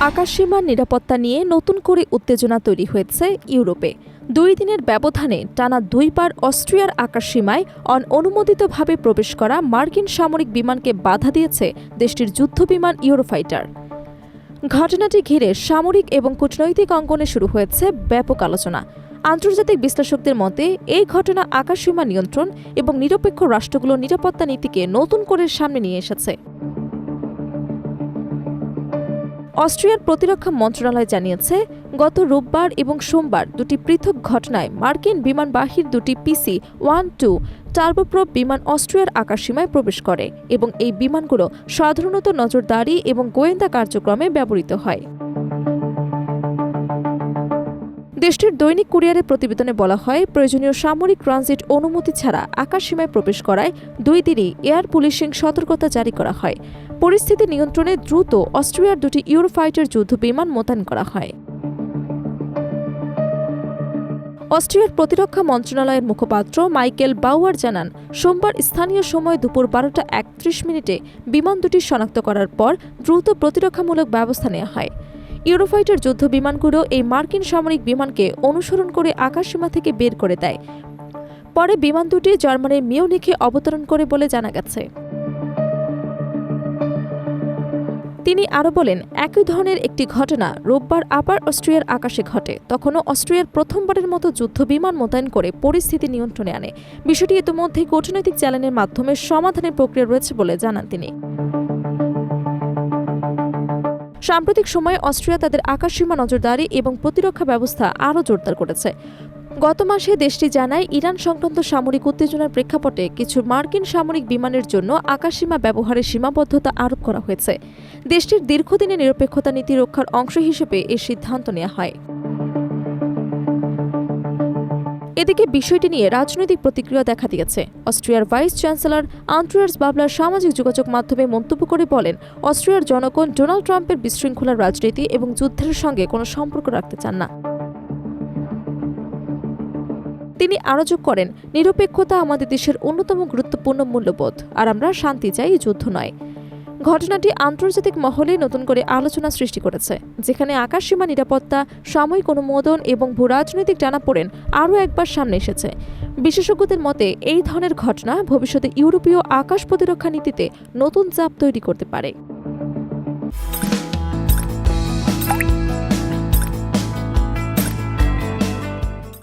আকাশসীমার নিরাপত্তা নিয়ে নতুন করে উত্তেজনা তৈরি হয়েছে ইউরোপে। 2 দিনের ব্যবধানে টানা 2 বার অস্ট্রিয়ার আকাশসীমায় অনুমোদিতভাবে প্রবেশ করা মার্কিন সামরিক বিমানকে বাধা দিয়েছে দেশটির যুদ্ধবিমান ইউরোফাইটার। ঘটনাটি ঘিরে সামরিক এবং কূটনৈতিক অঙ্গনে শুরু হয়েছে ব্যাপক আলোচনা। আন্তর্জাতিক বিশ্লেষকদের মতে এই ঘটনা আকাশসীমা নিয়ন্ত্রণ এবং নিরপেক্ষ রাষ্ট্রগুলোর নিরাপত্তা নীতিকে নতুন করে সামনে নিয়ে এসেছে। অস্ট্রিয়ার প্রতিরক্ষা মন্ত্রণালয় জানিয়েছে, গত রোববার এবং সোমবার 2টি পৃথক ঘটনায় মার্কিন বিমানবাহীর 2টি PC-12 টার্বোপ্রপ বিমান অস্ট্রিয়ার আকাশসীমায় প্রবেশ করে এবং এই বিমানগুলো সাধারণত নজরদারি এবং গোয়েন্দা কার্যক্রমে ব্যবহৃত হয়। দেশটির দৈনিক কুরিয়ারের প্রতিবেদনে বলা হয়, প্রয়োজনীয় সামরিক ট্রানজিট অনুমতি ছাড়া আকাশসীমায় প্রবেশ করায় 2 দিনই এয়ার পুলিশিং সতর্কতা জারি করা হয়। পরিস্থিতি নিয়ন্ত্রণে দ্রুত অস্ট্রিয়ার 2টি ইউরোফাইটার যুদ্ধবিমান মোতায়েন করা হয়। অস্ট্রিয়ার প্রতিরক্ষা মন্ত্রণালয়ের মুখপাত্র মাইকেল বাউয়ার জানান, সোমবার স্থানীয় সময় দুপুর 12টা 31 বিমান দুটি শনাক্ত করার পর দ্রুত প্রতিরক্ষামূলক ব্যবস্থা নেওয়া হয়। ইউরোফাইটার যুদ্ধ বিমানগুলো এই মার্কিন সামরিক বিমানকে অনুসরণ করে আকাশসীমা থেকে বের করে দেয়। পরে বিমান দুটি জার্মানির মিউনিখে অবতরণ করে বলে জানা গেছে। তিনি আরও বলেন, একই ধরনের একটি ঘটনা রোববার আবার অস্ট্রিয়ার আকাশে ঘটে। তখনও অস্ট্রিয়ার প্রথমবারের মতো যুদ্ধ বিমান মোতায়েন করে পরিস্থিতি নিয়ন্ত্রণে আনে। বিষয়টি ইতিমধ্যেই কূটনৈতিক চ্যানেলের মাধ্যমে সমাধানের প্রক্রিয়া রয়েছে বলে জানান তিনি। সাম্প্রতিক সময়ে অস্ট্রিয়া তাদের আকাশসীমা নজরদারি এবং প্রতিরক্ষা ব্যবস্থা আরও জোরদার করেছে। গত মাসে দেশটি জানায়, ইরান সংক্রান্ত সামরিক উত্তেজনার প্রেক্ষাপটে কিছু মার্কিন সামরিক বিমানের জন্য আকাশসীমা ব্যবহারের সীমাবদ্ধতা আরোপ করা হয়েছে। দেশটির দীর্ঘদিনের নিরপেক্ষতা নীতি রক্ষার অংশ হিসেবে এই সিদ্ধান্ত নেওয়া হয়। এদিকে বিষয়টি নিয়ে রাজনৈতিক প্রতিক্রিয়া দেখা দিয়েছে। অস্ট্রিয়ার ভাইস চ্যান্সেলর আন্দ্রেয়াস বাবলার সামাজিক যোগাযোগ মাধ্যমে মন্তব্য করে বলেন, অস্ট্রিয়ার জনগণ ডোনাল্ড ট্রাম্পের বিশৃঙ্খলার রাজনীতি এবং যুদ্ধের সঙ্গে কোনো সম্পর্ক রাখতে চান না। তিনি আরও যোগ করেন, নিরপেক্ষতা আমাদের দেশের অন্যতম গুরুত্বপূর্ণ মূল্যবোধ, আর আমরা শান্তি চাই, যুদ্ধ নয়। ঘটনাটি আন্তর্জাতিক মহলে নতুন করে আলোচনা সৃষ্টি করেছে, যেখানে আকাশসীমা নিরাপত্তা, সাময়িক অনুমোদন এবং ভূরাজনৈতিক টানাপোড়েন আরও একবার সামনে এসেছে। বিশেষজ্ঞদের মতে, এই ধরনের ঘটনা ভবিষ্যতে ইউরোপীয় আকাশ প্রতিরক্ষা নীতিতে নতুন চাপ তৈরি করতে পারে।